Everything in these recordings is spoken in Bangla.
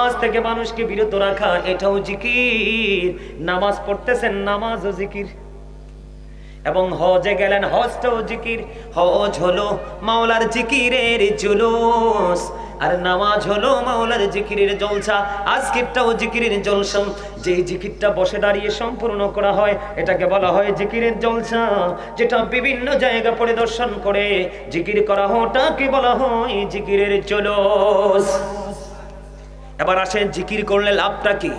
নামাজ থেকে মানুষকে বিরত রাখা এটাও জিকির। নামাজ পড়তেছেন, নামাজও জিকির। এবং হজে গেলেন, হজটাও জিকির। হজ হলো মাওলার জিকিরের জুলুস, আর নামাজ হলো মাওলার জিকিরের জলসা। আজকেরটাও জিকিরের জলসা। যে জিকিরটা বসে দাঁড়িয়ে সম্পূর্ণ করা হয় এটাকে বলা হয় জিকিরের জলসা। যেটা বিভিন্ন জায়গা পরিদর্শন করে জিকির করা হয় ওটাকে বলা হয় জিকিরের জুলুস। এবার আসেন, জিকির করলে লাভটা কি?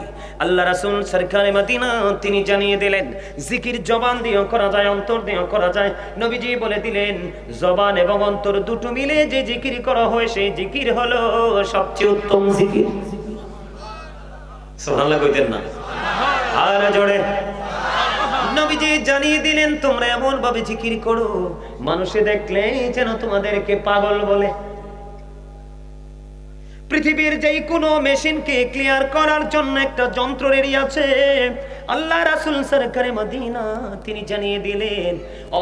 আল্লাহ রাসূল সরকারে মদিনা তিনি জানিয়ে দিলেন, জিকির জবান দিয়েও করা যায়, অন্তর দিয়েও করা যায়। নবীজি বলে দিলেন, জবান এবং অন্তর দুটো মিলে যে জিকির করা হয় সেই জিকির হলো সবচেয়ে উত্তম জিকির। সুবহানাল্লাহ কইতেন না? আর জোরে। নবীজি জানিয়ে দিলেন, তোমরা এমন ভাবে জিকির করো মানুষে দেখলে যেন তোমাদেরকে পাগল বলে। পৃথিবীর যে কোনো মেশিনকে ক্লিয়ার করার জন্য একটা যন্ত্র রেডি আছে। আল্লাহ রাসূল সরকারে মদিনা তিনি জানিয়ে দিলেন,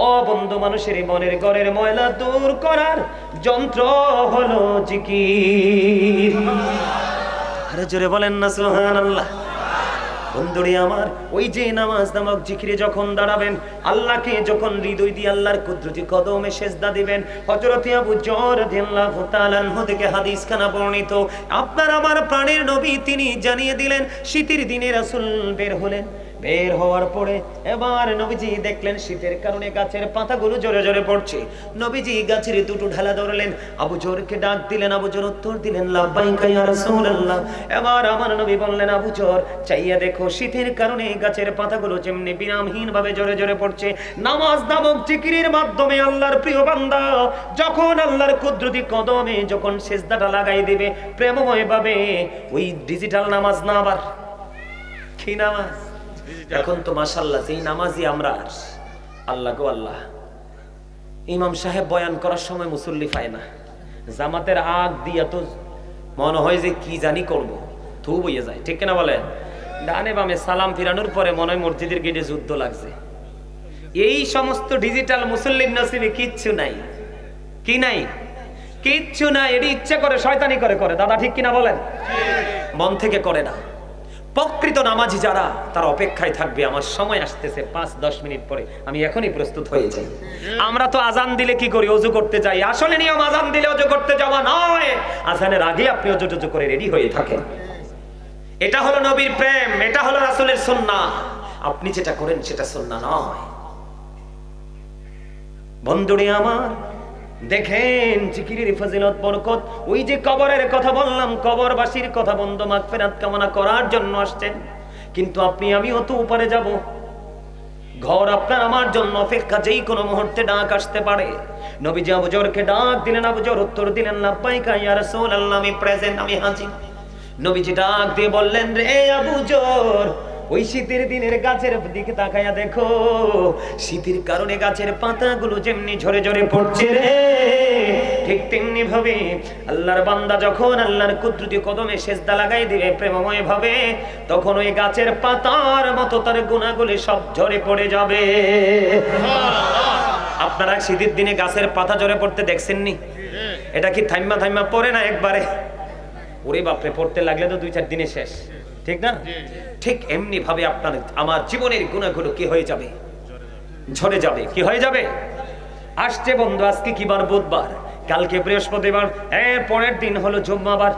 ও বন্ধু, মানুষের মনের ঘরের ময়লা দূর করার যন্ত্র হলো জিকির। আরে জোরে বলেন না সুবহানাল্লাহ। বন্ধুরে আমার, ওই যে নামাজ নামক জিকিরে যখন দাঁড়াবেন, আল্লাহকে যখন হৃদয় দিয়ে আল্লাহর কুদরতি কদমে সেজদা দিবেন, হযরত আবু যর রাদিয়াল্লাহু তাআলা আনহু থেকে হাদিস খানা বর্ণিত, আপনার আমার প্রাণের নবী তিনি জানিয়ে দিলেন, শীতের দিনে রাসূল বের হলেন। বের হওয়ার পরে এবার নবীজি দেখলেন শীতের কারণে গাছের পাতাগুলো জোরে জোরে পড়ছে। নবীজি গাছের দুটো ঢালা ধরলেন, আবু জরকে ডাক দিলেন। আবু জর উত্তর দিলেন, লাব্বাইকা ইয়া রাসূলুল্লাহ। এবার আমার নবী বললেন, আবু জর চাইয়া দেখো, শীতের কারণে গাছের পাতাগুলো যেমনি বিরামহীন ভাবে জোরে জোরে পড়ছে, নামাজ নামক জিকিরের মাধ্যমে আল্লাহর প্রিয় বান্দা যখন আল্লাহর কুদরতি কদমে যখন সেজদাটা লাগাই দিবে প্রেমময় ভাবে, ওই ডিজিটাল নামাজ না, আবার কি নামাজ? এখন তো মাশাআল্লাহ যেই নামাজি আমরা, আল্লাহ গো আল্লাহ, ইমাম সাহেব বয়ান করার সময় মুসল্লি পায় না, জামাতের আগ দিয়া তো মনে হয় যে কি জানি করব, থু বইয়ে যায়, ঠিক কিনা বলেন? ডানে বামে সালাম ফিরানোর পরে মনে হয় মসজিদের গেটে যুদ্ধ লাগছে। এই সমস্ত ডিজিটাল মুসল্লির নসিবে কিচ্ছু নাই। কি নাই? কিচ্ছু নাই। এটি ইচ্ছে করে শয়তানি করে করে, দাদা ঠিক কিনা বলেন? মন থেকে করে না। প্রকৃত নামাজি যারা, তারা অপেক্ষায় থাকবে, আমার সময় আসতেছে 5-10 মিনিট পরে, আমি এখনই প্রস্তুত হয়ে যাই। আমরা তো আজান দিলে কি করি? ওযু করতে যাই। আসলে নিয়ম আজান দিলে ওযু করতে যাওয়া নয়, আজানের আগে আপনি ওযু টযু করে রেডি হয়ে থাকেন। এটা হলো নবীর প্রেম, এটা হলো রাসূলের সুন্নাহ। আপনি যেটা করেন সেটা সুন্নাহ নয়। বন্ধুরে আমার, দেখেন জিকিরের ফজিলত বরকত। ওই যে কবরের কথা বললাম, কবরবাসীর কথা, বন্ধু মাগফিরাত কামনা করার জন্য আসছেন, কিন্তু আপনি আমিও তো উপরে যাব। ঘর আপনার আমার জন্য অপেক্ষা, যেই কোনো মুহূর্তে ডাক আসতে পারে। নবীজি আবু জরকে ডাক দিলেন, আবু জর উত্তর দিলেন, লাব্বাইকা ইয়া রাসূলুল্লাহ, আমি প্রেজেন্ট, আমি হাজির। নবীজি ডাক দিয়ে বললেন, রে আবু জর, ওই শীতের দিনের গাছের দিকে তাকায়া দেখো, শীতের কারণে গাছের পাতাগুলো যেমনি ঝরে ঝরে পড়ছে রে, ঠিক তেমনি ভাবে আল্লাহর বান্দা যখন আল্লাহর কুদরতি কদমে সেজদা লাগাই দিবে প্রেমময় ভাবে, তখন ওই গাছের পাতার মতো তার গুনাহগুলো সব ঝরে পড়ে যাবে। আপনারা শীতের দিনে গাছের পাতা ঝরে পড়তে দেখছেন নি? এটা কি থাইমা থাইমা পড়ে না একবারে? ওরে বাপরে, পড়তে লাগলে তো 2-4 দিনে শেষ, ঠিক না? ঠিক এমনি ভাবে আপনার আমার জীবনের গুনাহগুলো কি হয়ে যাবে? ঝরে যাবে। কি হয়ে যাবে? আসছে বন্ধু, আজকে কি বার? বুধবার। কালকে বৃহস্পতিবার, এর পরের দিন হলো জুম্মাবার,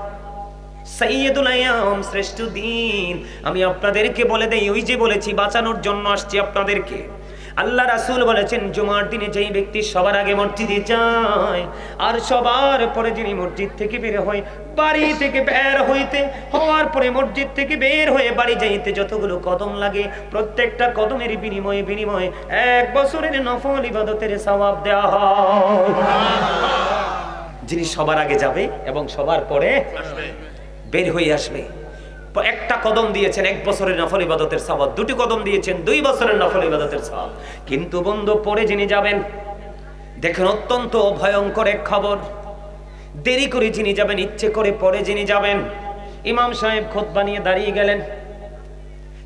সাইয়্যিদুল আইয়াম, শ্রেষ্ঠ দিন। আমি আপনাদেরকে বলে দেই, ওই যে বলেছি বাঁচানোর জন্য আসছি আপনাদেরকে। আল্লাহ রাসূল বলেছেন, জুমার দিনে যেই ব্যক্তি সবার আগে মসজিদে যায় আর সবার পরে যিনি মসজিদ থেকে বের হয়, বাড়ি থেকে বের হওয়ার পরে মসজিদ থেকে বের হয়ে বাড়ি যাইতে যতগুলো কদম লাগে, প্রত্যেকটা কদমের বিনিময়ে 1 বছরের নফল ইবাদতের সওয়াব দেওয়া হয়। যিনি সবার আগে যাবে এবং সবার পরে বের হয়ে আসবে, একটা কদম দিয়েছেন 1 বছরের নফল ইবাদতের সওয়াব, 2টি কদম দিয়েছেন 2 বছরের নফল ইবাদতের সওয়াব। কিন্তু বন্ধু, পরে যিনি যাবেন, দেখেন অত্যন্ত ভয়ঙ্কর এক খবর। দেরি করে যিনি যাবেন, ইচ্ছে করে পরে যিনি যাবেন, ইমাম সাহেব খুতবা নিয়ে দাঁড়িয়ে গেলেন,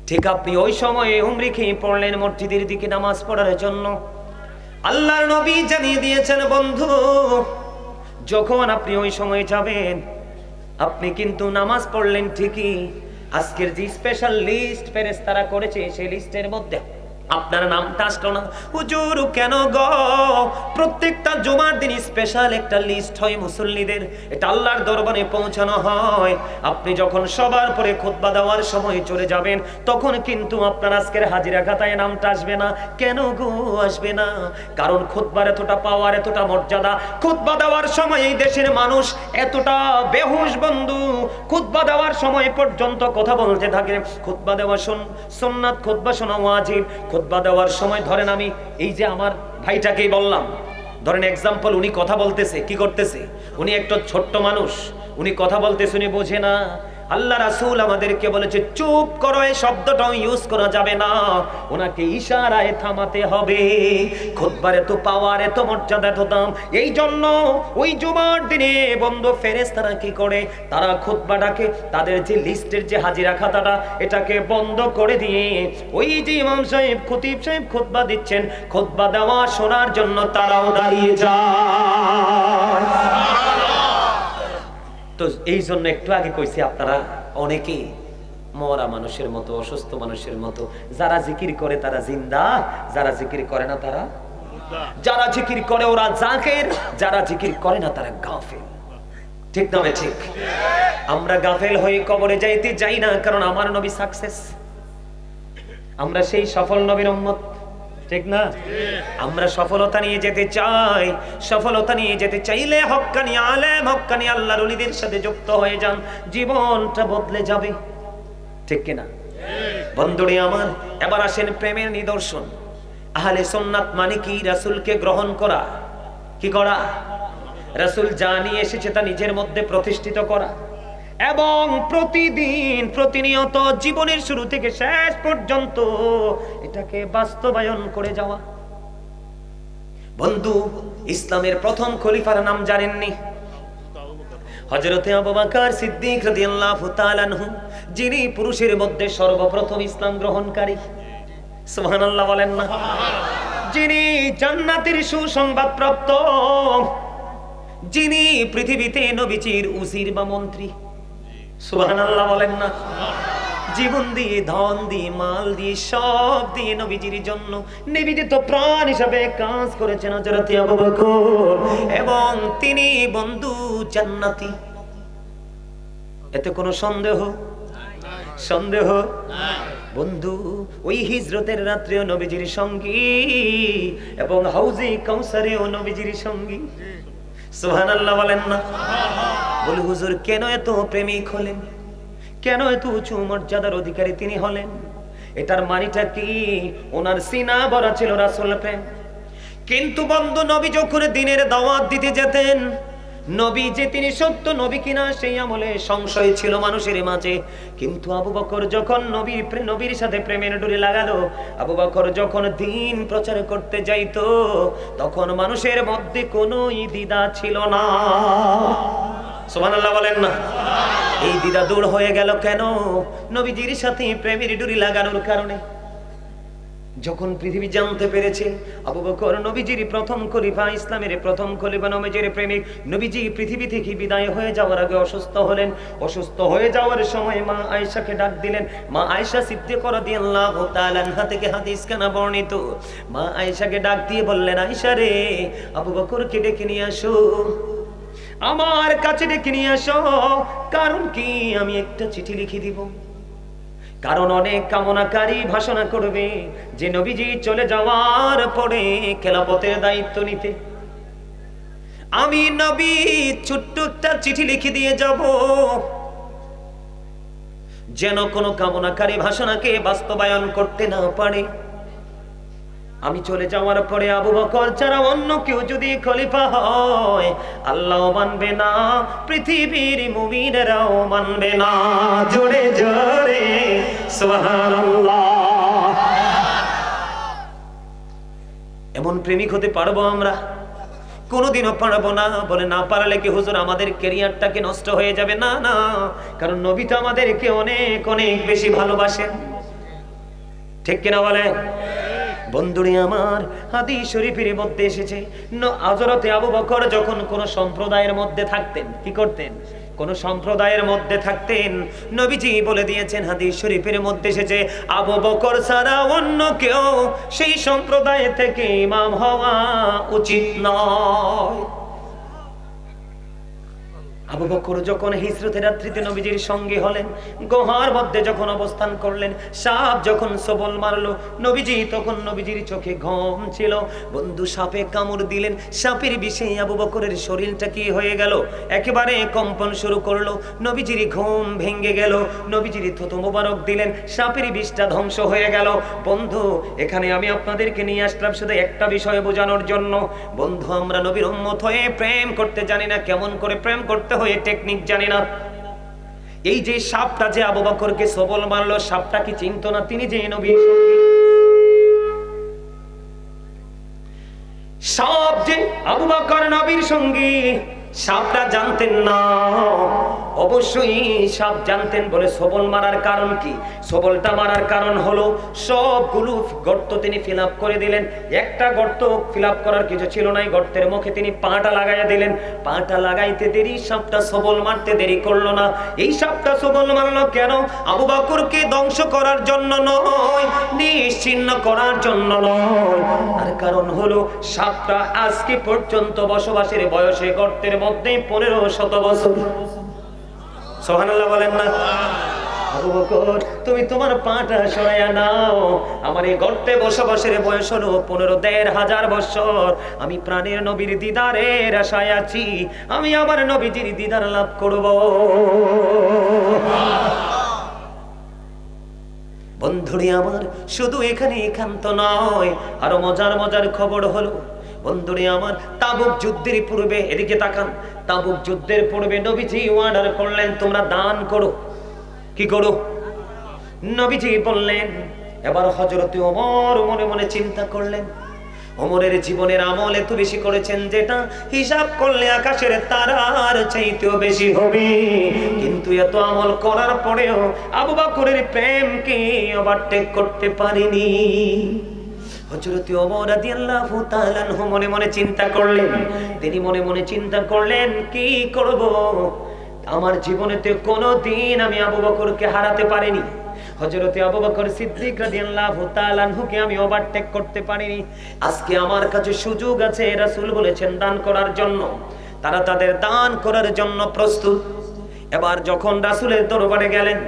ঠিক আপনি ওই সময়ে হুমড়ি খেয়ে পড়লেন মসজিদের দিকে নামাজ পড়ার জন্য। আল্লাহর নবী জানিয়ে দিয়েছেন, বন্ধু যখন আপনি ওই সময়ে যাবেন, আপনি কিন্তু নামাজ পড়লেন ঠিকই, আজকের যে স্পেশাল লিস্ট ফেরেশতারা করেছে সেই লিস্টের মধ্যে আপনার নামটা আসলো না। হুজুর কেন গো? প্রত্যেকটা জুমার দিন স্পেশাল একটা লিস্ট হয় মুসল্লিদের, এটা আল্লাহর দরবারে পৌঁছানো হয়। আপনি যখন সবার পরে খুতবা দেওয়ার সময় চলে যাবেন, তখন কিন্তু আপনার আজকের হাজিরা খাতায় নামটা আসবে না। কেন গো আসবে না? কারণ খুতবার এতটা পাওয়ার, এতটা মর্যাদা। খুতবা দেওয়ার সময় এই দেশের মানুষ এতটা বেহুশ বন্ধু, খুতবা দেওয়ার সময় পর্যন্ত কথা বলতে থাকে। খুতবা দেওয়া সুন্নাত, খুতবা শোনা ওয়াজিব। খুতবা দেওয়ার সময় ধরেন আমি এই যে আমার ভাইটাকেই বললাম, ধরেন এক্সাম্পল, উনি কথা বলতেছে, কি করতেছে? উনি একটা ছোট্ট মানুষ, উনি কথা বলতেছে, উনি বোঝে না। আল্লাহ রাসূল আমাদেরকে বলেছে চুপ করো, এই শব্দটাও ইউজ করা যাবে না, ওনাকে ইশারায় থামাতে হবে। খুতবার এত পাওয়ার, এত মর্যাদা, এত দাম। এই জন্য ওই জুমার দিনে বন্ধু ফেরেশতারা কি করে? তারা খুতবাটাকে, তাদের যে লিস্টের যে হাজিরা খাতাটা, এটাকে বন্ধ করে দিয়ে ওই যে ইমাম সাহেব, খতিব সাহেব খুতবা দিচ্ছেন, খুতবা দেওয়া শোনার জন্য তারাও দাঁড়িয়ে যায়। তো এই জন্য একটু আগে কইছি, আপনারা অনেকেই মরা মানুষের মতো, অসুস্থ মানুষের মতো। যারা জিকির করে তারা জিন্দা, যারা জিকির করে না তারা, যারা জিকির করে ওরা জাকির, যারা জিকির করে না তারা গাফেল। ঠিক না ঠিক? আমরা গাফেল হয়ে কবরে যাইতে যাই না, কারণ আমার নবী সাকসেস, আমরা সেই সফল নবীর উম্মত। ঠিক না? আমরা সফলতা নিয়ে যেতে চাই। সফলতা নিয়ে যেতে চাইলে হক্কানি আলেম, হক্কানি আল্লাহর ওলিদের সাথে যুক্ত হয়ে যান, জীবনটা বদলে যাবে। ঠিক কিনা বন্ধুরে আমার? এবার আসেন প্রেমের নিদর্শন। আহলে সুন্নাত মানে কি? রাসূলকে গ্রহণ করা। কি করা? রাসূল যা নিয়ে এসেছে তা নিজের মধ্যে প্রতিষ্ঠিত করা, এবং প্রতিদিন, প্রতিনিয়ত, জীবনের শুরু থেকে শেষ পর্যন্ত এটাকে বাস্তবায়ন করে যাওয়া। বন্ধু, ইসলামের প্রথম খলিফার নাম জানেননি? হযরতে আবু বকর সিদ্দিক রাদিয়াল্লাহু তাআলা আনহু, যিনি পুরুষের মধ্যে সর্বপ্রথম ইসলাম গ্রহণকারী। সুবহানাল্লাহ বলেন না? যিনি জান্নাতের সুসংবাদ প্রাপ্ত, যিনি পৃথিবীতে নবীজির উজির বা মন্ত্রী। সুবহানাল্লাহ বলেন না? জীবন দিয়ে, ধন দিয়ে, মাল দিয়ে, সব দিয়ে নবীজির জন্য নিবেদিত প্রাণ হিসাবে কাজ করেছেন হযরত আবু বকর, এবং তিনি বন্ধু জান্নাতি। এতে কোনো সন্দেহ বন্ধু? ওই হিজরতের রাত্রেও নবীজির সঙ্গী, এবং হাউজে কাউসারেও নবীজির সঙ্গী। সুবহানাল্লাহ বলেন না? বলে হুজুর কেন এত প্রেমিক হলেন? কেন এত উঁচু মর্যাদার অধিকারী তিনি হলেন? এটার মানিটা কি? ওনার সিনা ভরা ছিল রাসূল প্রেম। কিন্তু বন্ধু, নবী যখন দিনের দাওয়াত দিতে যেতেন, নবী যে তিনি সত্য নবী কিনা সেই আমলে সংশয় ছিল মানুষের মাঝে। কিন্তু আবু বকর যখন নবীর সাথে প্রেমের ডুরি লাগালো, আবু বকর যখন দ্বীন প্রচার করতে যাইতো, তখন মানুষের মধ্যে কোনো দ্বিধা ছিল না। সুবহানাল্লাহ বলেন না? এই দ্বিধা দূর হয়ে গেল কেন? নবীজির সাথে প্রেমের ডুরি লাগানোর কারণে। যখন পৃথিবী জানতে পেরেছে আবু বকর নবীজির প্রথম খলিফা, ইসলামের প্রথম খলিফা, নবীজির প্রেমিক, নবীজি পৃথিবী থেকে বিদায় হয়ে যাওয়ার আগে অসুস্থ হলেন। অসুস্থ হয়ে যাওয়ার সময় মা আয়েশাকে ডাক দিলেন। মা আয়েশা সিদ্দিকা রাদিয়াল্লাহু তাআলা আনহা থেকে হাদিস কানা বর্ণিত। মা আয়েশাকে ডাক দিয়ে বললেন, আয়েশা রে, আবু বকরকে ডেকে নিয়ে আসো, আমার কাছে ডেকে নিয়ে আসো। কারণ কি? আমি একটা চিঠি লিখে দিব। কারণ অনেক কামনাকারী ভাষণা করবে যে নবীজি চলে যাওয়ার পরে খেলাফতের দায়িত্ব নিতে। আমি নবী ছোট্ট একটা চিঠি লিখে দিয়ে যাব, যেন কোনো কামনাকারী ভাষণাকে বাস্তবায়ন করতে না পারে। আমি চলে যাওয়ার পরে আবু বকর ছাড়া অন্য কেউ যদি খলিফা হয়, আল্লাহ মানবে না, পৃথিবীর মুমিনেরাও মানবে না। জোরে জোরে সুবহানাল্লাহ। এমন প্রেমিক হতে পারবো আমরা? কোনোদিনও পারবো না। বলে না পারলে কি হুজুর আমাদের ক্যারিয়ারটাকে নষ্ট হয়ে যাবে? না না, কারণ নবী তো আমাদেরকে অনেক অনেক বেশি ভালোবাসেন। ঠিক কিনা বলেন? বন্ধুরে আমার, হাদিস শরীফের মধ্যে এসেছে হযরতে আবু বকর যখন কোন সম্প্রদায়ের মধ্যে থাকতেন, কি করতেন? কোন সম্প্রদায়ের মধ্যে থাকতেন, নবীজি বলে দিয়েছেন, হাদিস শরীফের মধ্যে এসেছে, আবু বকর ছাড়া অন্য কেউ সেই সম্প্রদায় থেকে ইমাম হওয়া উচিত নয়। আবু বকর যখন হিজরতের রাত্রিতে নবীজির সঙ্গে হলেন, গুহার মধ্যে যখন অবস্থান করলেন, সাপ যখন সবল মারলো, নবীজি তখন নবীজির চোখে ঘুম ছিল। বন্ধু সাপে কামড় দিলেন, সাপের বিষে আবু বকরের শরীরটা কি হয়ে গেল, একেবারে কম্পন শুরু করলো। নবীজির ঘুম ভেঙে গেল, নবীজির থুতু মোবারক দিলেন, সাপের বিষটা ধ্বংস হয়ে গেল। বন্ধু এখানে আমি আপনাদেরকে নিয়ে আসলাম শুধু একটা বিষয় বোঝানোর জন্য। বন্ধু আমরা নবীর উম্মত হয়ে প্রেম করতে জানি না, কেমন করে প্রেম করতে হয়ে টেকনিক জানি না। এই যে সাপটা যে আবু বকরকে সবল মারলো, সাপটা কি চিনতো না তিনি যে নবীর সঙ্গী? সাপ যে আবু বকর নবীর সঙ্গী, সাপটা জানতেন না। অবশ্যই সাপ জানতেন বলে সবল মারার কারণ কি? সবলটা মারার কারণ হলো সবগুলো গর্ত তিনি ফিল আপ করে দিলেন। একটা গর্ত ফিল আপ করার কিছু ছিল না, গর্তের মুখে তিনি পাটা লাগাইয়া দিলেন। পাটা লাগাইতে দেরি, সাপটা সবল মারতে দেরি করলো না। এই সাপটা সবল মারলো কেন? আবু বকরকে ধ্বংস করার জন্য নয়, নিশ্চিহ্ন করার জন্য নয়। আর কারণ হলো সাপটা আজকে পর্যন্ত বসবাসের বয়সে গর্তের মধ্যে 1500 বছর। সুবহানাল্লাহ বলেন না? আবু বকর তুমি তোমার পাটা সরাইয়া নাও, আমার এই গর্তে বসবাসের বয়স হলো 15,500 বছর। আমি প্রাণের নবীর দিদারের আশায় আছি, আমি আমার নবীজির দিদার লাভ করব। বন্ধুরে আমার, শুধু এখানে একান্ত নয়, আরো মজার মজার খবর হলো। বন্ধুরে আমার, তাবুক যুদ্ধের পূর্বে, এদিকে তাকান, তাবুক যুদ্ধের পূর্বে নবীজি অর্ডার করলেন তোমরা দান করো। কি করো? নবীজি বললেন। এবার হযরত ওমর মনে মনে চিন্তা করলেন, ওমরের জীবনের আমল এত বেশি করেছেন যেটা হিসাব করলে আকাশের তারার চাইতেও বেশি হবে, কিন্তু এত আমল করার পরেও আবু বকরের প্রেমকে ওভারটেক করতে পারেনি। হযরত ওমর রাদিয়াল্লাহু তাআলা আনহু মনে মনে চিন্তা করলেন, তিনি মনে মনে চিন্তা করলেন কি করব, আমার জীবনেতে কোনোদিন আমি আবু বকরকে হারাতে পারিনি। হযরত আবু বকর সিদ্দিক রাদিয়াল্লাহু তাআলা আনহুকে আমি ওভারটেক করতে পারিনি। আজকে আমার কাছে সুযোগ আছে, রাসূল বলেছেন দান করার জন্য। তারা তাদের দান করার জন্য প্রস্তুত। এবার যখন রাসূলের দরবারে গেলেন,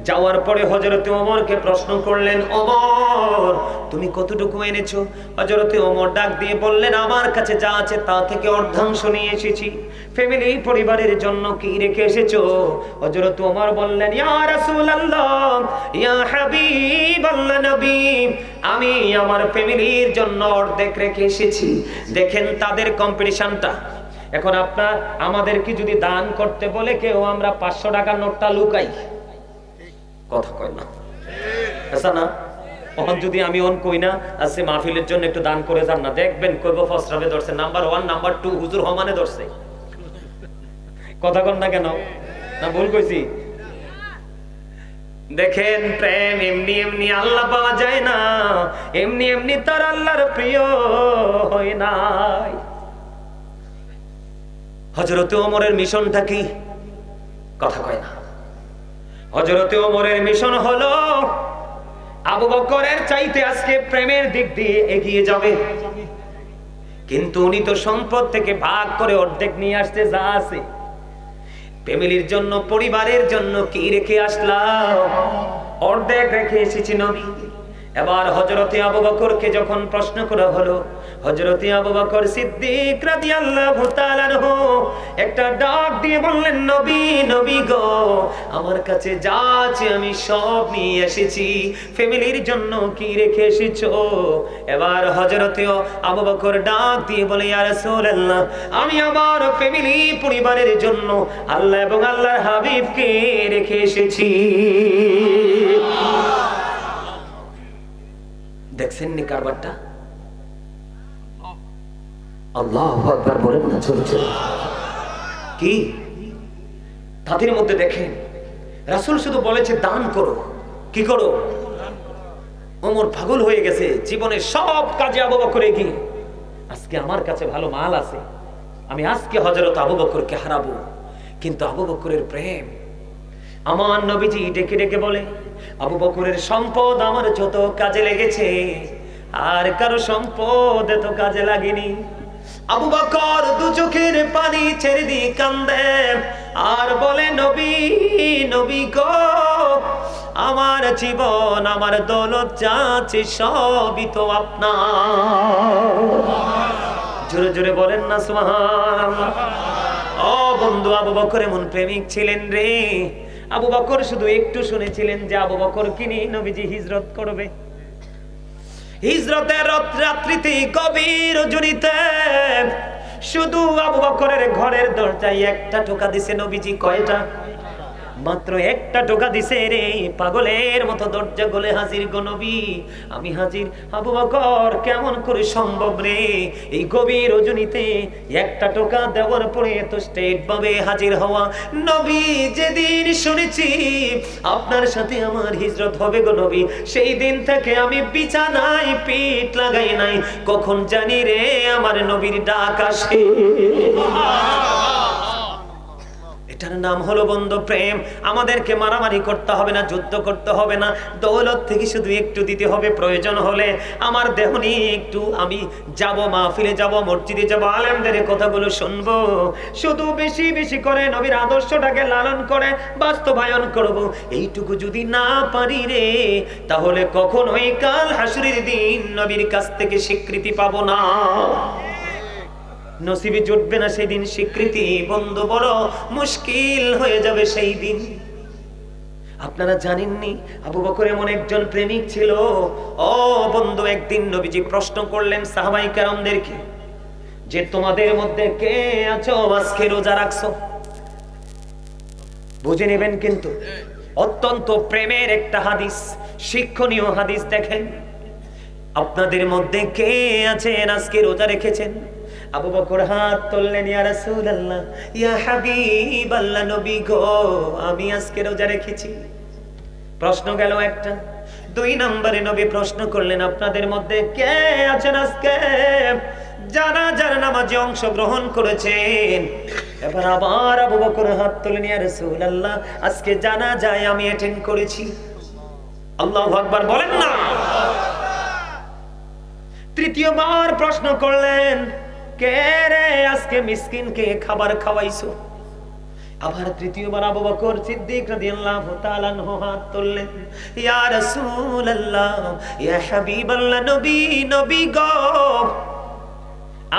যাওয়ার পরে হযরত ওমরকে প্রশ্ন করলেন, ওমর তুমি কতটুকু এনেছো? হযরত ওমর ডাক দিয়ে বললেন, আমার কাছে যা আছে তা থেকে অর্ধাংশ নিয়ে এসেছি। ফ্যামিলি পরিবারের জন্য কি রেখে এসেছো? হযরত ওমর বললেন, ইয়া রাসূলুল্লাহ, ইয়া হাবিবাল্লাহ নবী, আমি আমার ফ্যামিলির জন্য অর্ধেক রেখে এসেছি। দেখেন তাদের কম্পিটিশনটা। এখন আপনার আমাদের কি যদি দান করতে বলে কেউ, আমরা 500 টাকার নোটটা লুকাই, কথা কয় না, আচ্ছা না? তখন যদি আমি অন কই না আছে মাহফিলের জন্য একটু দান করে যান না, দেখবেন কইব ফসরাবে ধরছে, নাম্বার 1 নাম্বার 2 হুজুর হমানে ধরছে। কথা কন না কেন? না ভুল কইছি? দেখেন প্রেম এমনি এমনি আল্লাহ পাওয়া যায় না, এমনি এমনি তার আল্লাহর প্রিয় হয় নাই। হযরত ওমরের মিশনটা কি? কথা কয় না। হযরত ওমরের মিশন হলো আবু বকরের চাইতে আজকে প্রেমের দিক দিয়ে এগিয়ে যাবে, কিন্তু উনি তো সম্পদ থেকে ভাগ করে অর্ধেক নিয়ে আসতে যা আছে। ফ্যামিলির জন্য, পরিবারের জন্য কি রেখে আসলাম? অর্ধেক রেখে এসেছি নবী। এবার হযরতে আবু বকরকে যখন প্রশ্ন করা হলো, হযরতে আবু বকর সিদ্দিক রাদিয়াল্লাহু তাআলা আনহু একটা ডাক দিয়ে বললেন, নবী, নবী গো, আমার কাছে যা আছে আমি সব নিয়ে এসেছি। ফ্যামিলির জন্য কি রেখে এসেছো? এবার হযরতে আবু বকর ডাক দিয়ে বলে, ইয়া রাসূলুল্লাহ, আমি আমার ফ্যামিলি পরিবারের জন্য আল্লাহ এবং আল্লাহর হাবিবকে রেখে এসেছি। দেখছেন নি কারবারটা? আল্লাহু আকবার বলেন না চলছে কি? তাদের মধ্যে দেখেন রাসূল শুধু বলেছে দান করো। কি করো? ওমর পাগল হয়ে গেছে, জীবনের সব কাজে আবু বকর এগিয়ে। আজকে আমার কাছে ভালো মাল আছে, আমি আজকে হযরত আবু বকরকে হারাবো। কিন্তু আবু বকরের প্রেম। আমার নবীজি ডেকে ডেকে বলে, আবু বকরের সম্পদ আমার যত কাজে লেগেছে, আর কারো সম্পদ এত কাজে লাগেনি। আবু বকর দু চোখের পানি ছেড়ে দিয়ে কান্দে আর বলে, নবী নবী গো, আমার জীবন আমার দৌলত যা আছে সবই তো আপনার। জোরে জোরে বলেন না সুবহানাল্লাহ। ও বন্ধু, আবু বকর এমন প্রেমিক ছিলেন রে। আবু বকর শুধু একটু শুনেছিলেন যে আবু বকর কিনে নবীজি হিজরত করবে। হিজরতের রাত্রিতে গভীর রজনীতে শুধু আবু বকরের ঘরের দরজায় একটা টোকা দিছে নবীজি। কয়টা? মাত্র একটা টোকা দিছে রে। পাগলের মতো দরজা গলে হাজির গো নবী, আমি হাজির। আবু বকর কেমন করে সম্ভব রে এই গভীর রজনীতে একটা টোকা দেওয়ার পরে এত স্ট্রেট ভাবে হাজির হওয়া? নবী, যেদিন শুনেছি আপনার সাথে আমার হিজরত হবে গো নবী, সেই দিন থেকে আমি বিছানায় পিঠ লাগাই নাই। কখন জানি রে আমার নবীর ডাক আসে। এটার নাম হলো বন্ধু প্রেম। আমাদেরকে মারামারি করতে হবে না, যুদ্ধ করতে হবে না, দৌলত থেকে শুধু একটু দিতে হবে। প্রয়োজন হলে আমার দেহ নিয়ে একটু আমি যাব, মাহফিলে যাব, মসজিদে যাব, আলেমদের কথাগুলো শুনবো। শুধু বেশি বেশি করে নবীর আদর্শটাকে লালন করে বাস্তবায়ন করব। এইটুকু যদি না পারি রে, তাহলে কখনোই কাল হাসরের দিন নবীর কাছ থেকে স্বীকৃতি পাবো না। নসিবে জুটবে না সেই দিন স্বীকৃতি। বন্ধু, বড় মুশকিল হয়ে যাবে সেই দিন। আপনারা জানেননি আবু বকর এমন একজন প্রেমিক ছিল। ও বন্ধু, একদিন নবীজি প্রশ্ন করলেন সাহাবাই কেরামদেরকে যে তোমাদের মধ্যে কে আছো আজকে রোজা রাখছো? বুঝে নেবেন কিন্তু অত্যন্ত প্রেমের একটা হাদিস, শিক্ষণীয় হাদিস। দেখেন, আপনাদের মধ্যে কে আছেন আজকে রোজা রেখেছেন? আবু বকর হাত তুললেন, ইয়া রাসূলুল্লাহ, ইয়া হাবিবাল্লাহ, নবী গো, আমি আজকে রোজা রেখেছি। প্রশ্ন গেল একটা। দুই নম্বরে নবী প্রশ্ন করলেন, আপনাদের মধ্যে কে আছেন আজকে জানাজার নামাজে অংশগ্রহণ করেছেন? এবার আবার আবু বকর হাত তুললেন, ইয়া রাসূলুল্লাহ, আজকে জানাজায় আমি অ্যাটেন্ড করেছি। আল্লাহু আকবার বলেন না। তৃতীয়বার প্রশ্ন করলেন, কে রে আজকে মিসকিনকে খাবার খাওয়াইছো? আবার তৃতীয়বার আবু বকর সিদ্দিক রাদিয়াল্লাহু তাআলা আনহু হাত তুললেন, ইয়া রাসূলুল্লাহ, ইয়া হাবিবাল্লাহ, নবী নবী গো,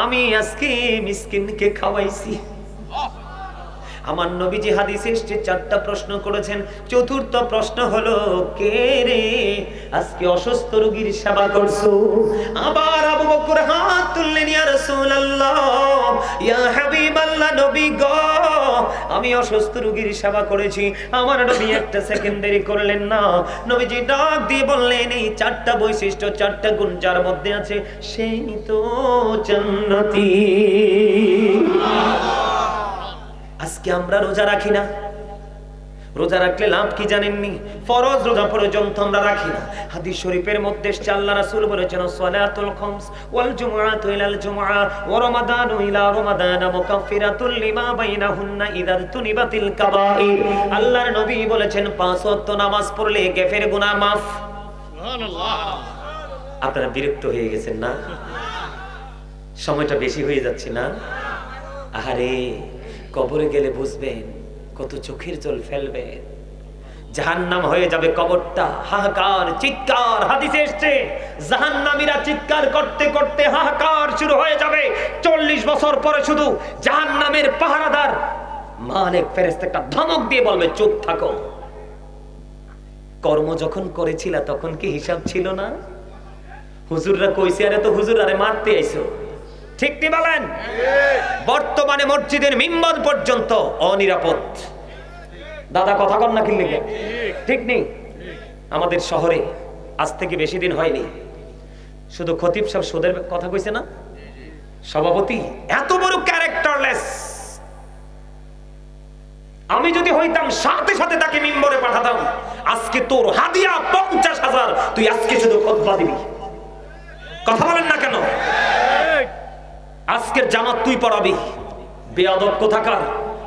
আমি আজকে মিসকিনকে খাওয়াইছি। আমার নবীজি হাদিসে এসেছে চারটা প্রশ্ন করেছেন। চতুর্থ প্রশ্ন হলো, কে রে আজকে অসুস্থ রোগীর সেবা করছো? আবার আবু বকর হাত তুললেন, ইয়া রাসূলুল্লাহ, ইয়া হাবিবাল্লাহ, নবী গো, আমি অসুস্থ রোগীর সেবা করেছি। আমার নবী একটা সেকেন্ড দেরি করলেন না। নবীজি ডাক দিয়ে বললেন, এই চারটা বৈশিষ্ট্য, চারটা গুণ যার মধ্যে আছে সেই তো জান্নাতি। আজকে আমরা রোজা রাখি না। রোজা রাখলে লাভ কি জানেননি? ফরজ রোজা পর্যন্ত আমরা রাখি না। হাদিস শরীফের মধ্যে আল্লাহ রাসূল বলেছেন, সালাতুল খামস ওয়াল জুমআতু ইলাল জুমআ ওয়া রমাদানু ইলা রমাদান মুকাফফিরাতুল লিমা বাইনাহুন্না ইযা তুনিবাতিল কাবাইর। আল্লাহর নবী বলেছেন, পাঁচ ওয়াক্ত নামাজ পড়লে গেফের গুনাহ মাফ। সুবহানাল্লাহ। আপনারা বিরক্ত হয়ে গেছেন না? সময়টা বেশি হয়ে যাচ্ছে না? আরে কবরে গেলে বুঝবেন কত চোখের জল ফেলবেন। জাহান্নাম হয়ে যাবে কবরটা। হাহাকার, চিৎকার। হাদিসে এসেছে জাহান্নামীরা চিৎকার করতে করতে হাহাকার শুরু হয়ে যাবে। 40 বছর পরে শুধু জাহান্নামের পাহারাদার মালিক ফেরেশতা একটা ধমক দিয়ে বলবে, চুপ থাকো। কর্ম যখন করেছিলা তখন কি হিসাব ছিল না? হুজুররা কইছে, আরে তো হুজুর আরে মারতে আইছো। ঠিক নি বলেন? বর্তমানে মসজিদের মিম্বর পর্যন্ত অনিরাপদ। দাদা কথা কন না কিনলে? ঠিক নেই? আমাদের শহরে আজ থেকে বেশি দিন হয়নি, শুধু খতিব সাহেব সুদের কথা কইছে না, সভাপতি এত বড় ক্যারেক্টারলেস। আমি যদি হইতাম সাথে সাথে তাকে মিম্বরে পাঠাতাম, আজকে তোর হাদিয়া 50,000, তুই আজকে শুধু খুতবা দিবি। কথা বলেন না কেন? আজকের জামাত তুই পড়াবি। বেয়াদব কোথাকার,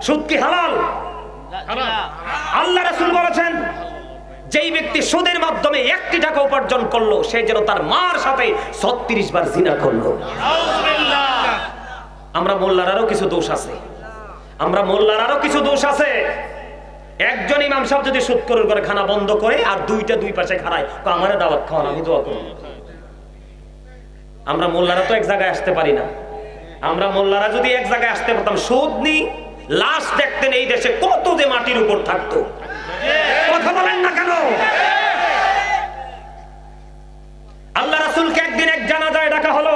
সুদ কি হালাল? আল্লাহ রাসূল বলেছেন যেই ব্যক্তি সুদের মাধ্যমে 1 টাকা উপার্জন করলো সে যেন তার মার সাথে 36 বার জিনা করলো। আমরা মোল্লারারও কিছু দোষ আছে, একজন ইমাম সাহেব যদি সুদখোরের করে খানা বন্ধ করে আর দুইটা দুই পাশে খাড়ায় আমারে দাওয়াত খাওয়ান, আমি দোয়া করব। আমরা মোল্লারা তো এক জায়গায় আসতে পারি না। আমরা মোল্লারা যদি এক জায়গায় আসতে পারতাম, সুদ নি লাশ দেখতেন এই দেশে কত যে মাটির উপর থাকতো। কথা বলেন না কেন? আল্লাহ রাসূলকে একদিন এক জানাজায় ডাকা হলো।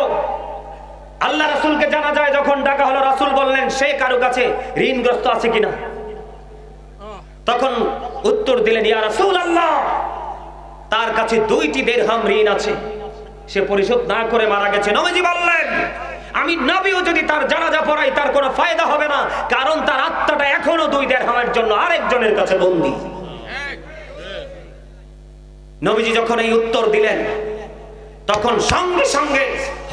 আল্লাহ রাসূলকে জানাজায় যখন ডাকা হলো, রাসূল বললেন সে কারো কাছে ঋণগ্রস্ত আছে কিনা। তখন উত্তর দিলেন, ইয়া রাসূলুল্লাহ, তার কাছে 2টি দিরহাম ঋণ আছে, সে পরিশোধ না করে মারা গেছে। নবীজি বললেন, আমি নবীও যদি তার জানাজা পড়াই তার কোনো ফায়দা হবে না, কারণ তার আত্মাটা এখনো 2 দিরহামের জন্য আরেকজনের কাছে বন্দী। নবীজি যখন এই উত্তর দিলেন তখন সঙ্গে সঙ্গে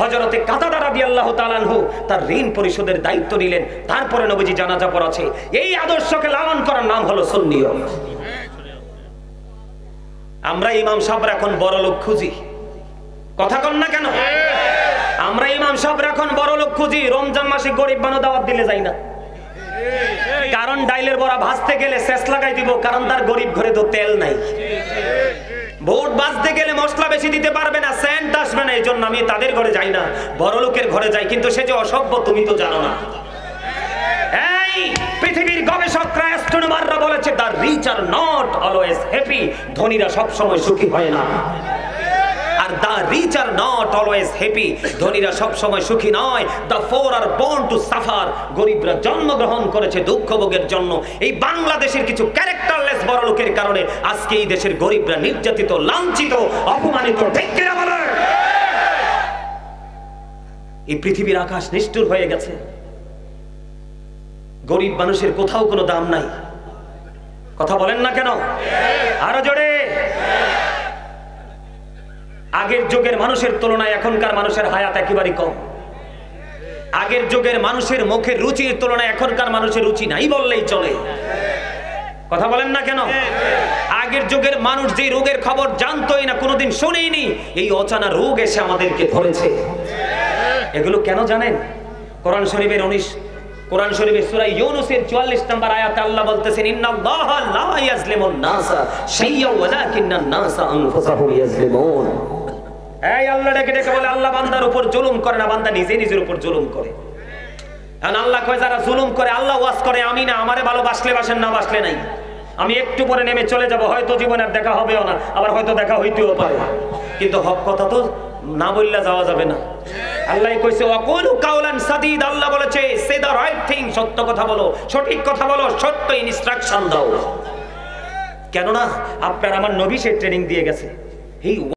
হযরতে কাতাদা রাদিয়াল্লাহু তাআলা আনহু তার ঋণ পরিশোধের দায়িত্ব নিলেন। তারপরে নবীজি জানাজা পড়াছে। এই আদর্শকে লালন করার নাম হলো সুন্নিয়ত। আমরা ইমাম সাহেবরা এখন বড় লোক খুঁজি, কথা কন না কেন? আমরা ইমাম সাহেবরা এখন বড় লোক খুঁজি, রমজান মাসে গরিব মানুষ দাওয়াত দিলে যাই না, কারণ ডাইলের বড়া ভাজতে গেলে শেষ লাগাই দিব, কারণ তার গরিব ঘরে তো তেল নাই। ভোট বাজতে গেলে মশলা বেশি দিতে পারবে না, সেন্ট আসবে না, এই জন্য আমি তাদের ঘরে যাই না, বড় লোকের ঘরে যাই। কিন্তু সে যে অসভ্য তুমি তো জানো না। এই পৃথিবীর গবেষকরা অ্যাস্ট্রোনমাররা বলেছে the rich are not always happy, ধনীরা সব সময় সুখী হয় না। আর the rich are not always happy, ধনীরা সব সময় সুখী নয়। The poor are born to suffer, গরিবরা জন্মগ্রহণ করেছে দুঃখ ভোগের জন্য। এই বাংলাদেশের কিছু ক্যারেক্টারলেস বড় লোকের কারণে আজকে এই দেশের গরিবরা নির্যাতিত, লাঞ্ছিত, অপমানিত। ঠিক কিনা বলেন? এই পৃথিবীর আকাশ নিষ্ঠুর হয়ে গেছে, গরিব মানুষের কোথাও কোনো দাম নাই। কথা বলেন না কেন? আরো জোরে। আগের যুগের মানুষের তুলনায় এখনকার মানুষের হায়াত একেবারেই কম। আগের যুগের মানুষের মুখের রুচির তুলনায় এখনকার মানুষের রুচি নাই বললেই চলে। কথা বলেন না কেন? আগের যুগের মানুষ যে রোগের খবর জানতোই না, কোনোদিন শুনেইনি, এই অজানা রোগ এসে আমাদেরকে ধরেছে। এগুলো কেন জানেন? কোরআন শরীফের সূরা ইউনূসের 44 নম্বর আয়াতে আল্লাহ বলতেছেন, ইন্নাল্লাহা লা ইয়াজলিমুন নাসা শাইয়্যা ওয়ালাকিন্নান নাসা আনফুসাহুম ইয়াজলিমুন। এই আল্লাহ ডেকে ডেকে বলে আল্লাহ বান্দার উপর জুলুম করে না, বান্দা নিজে নিজের উপর জুলুম করে। কারণ আল্লাহ কয় যারা জুলুম করে, আল্লাহ ওয়াজ করে আমি না, আমারে ভালোবাসলে বাসেন, না বাসলে নাই। আমি একটু পরে নেমে চলে যাব, হয়তো জীবনে আর দেখা হবেও না, আবার হয়তো দেখা হইতেও পারে, কিন্তু হক কথা তো না বললে যাওয়া যাবে না। আল্লাহ কইছে ওয়াকুলু কাওলান সাদীদ, আল্লাহ বলেছে সে দা রাইট থিং, সত্য কথা বলো, সঠিক কথা বলো, সত্য ইনস্ট্রাকশন দাও। কেননা আপনার আমার নবী সে ট্রেনিং দিয়ে গেছে।